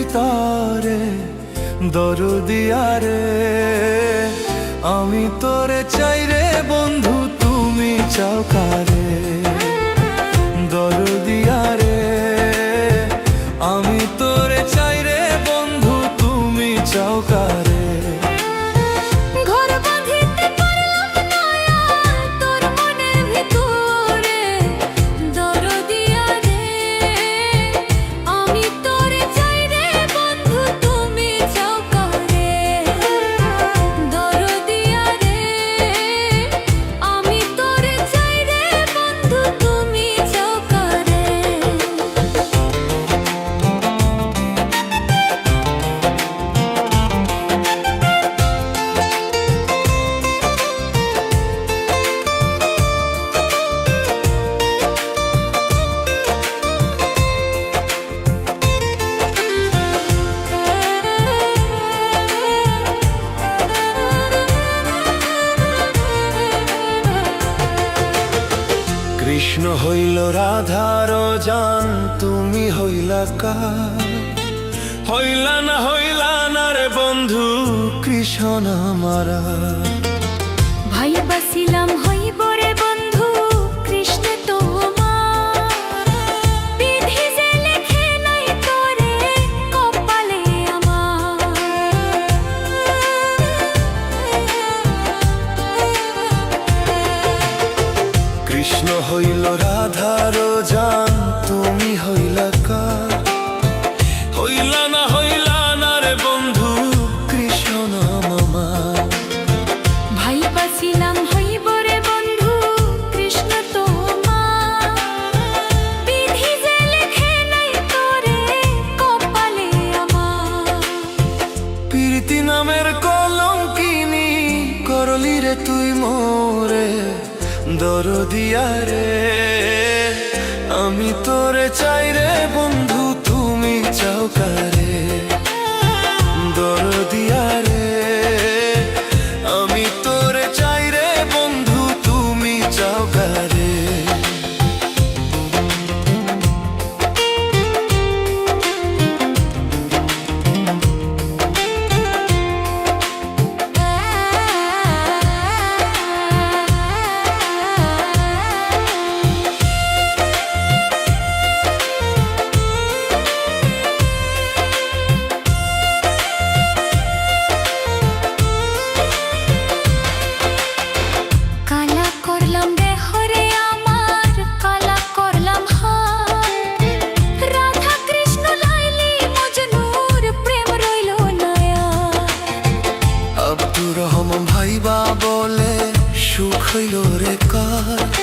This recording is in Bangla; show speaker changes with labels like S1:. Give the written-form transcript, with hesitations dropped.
S1: ভিতরে দরদিয়া রে আমি তোরে চাই রে বন্ধু তুমি চাও কারে দরদিয়া রে আমি তোরে চাই রে বন্ধু তুমি চাও কারে কৃষ্ণ হইল রাধার জান তুমি হইলা কার হইলা না রে বন্ধু কৃষ্ণ আমারা
S2: ভাই বাসিলাম হইব রে বন্ধু কৃষ্ণ তোমার বিধি যে লেখে নাই তোরে কপালে আমার
S1: কৃষ্ণ হইল রাধার জান তুমি হইলা কার হইলা না রে বন্ধু কৃষ্ণ মামা
S2: ভাই বাসিলাম হইব রে বন্ধু কৃষ্ণ তোমার বিধি যে লেখে নাই তোরে কপালে আমার
S1: প্রীতি নামের কলঙ্কিনী করলি রে তুই মোরে দরদিয়া রে আমি তোরে চাই রে বন্ধু তুমি চাও কারে দরদিয়া রে আমি তোরে চাই রে বন্ধু তুমি চাও কারে ভাইবা বলে সুখ হইল রে কার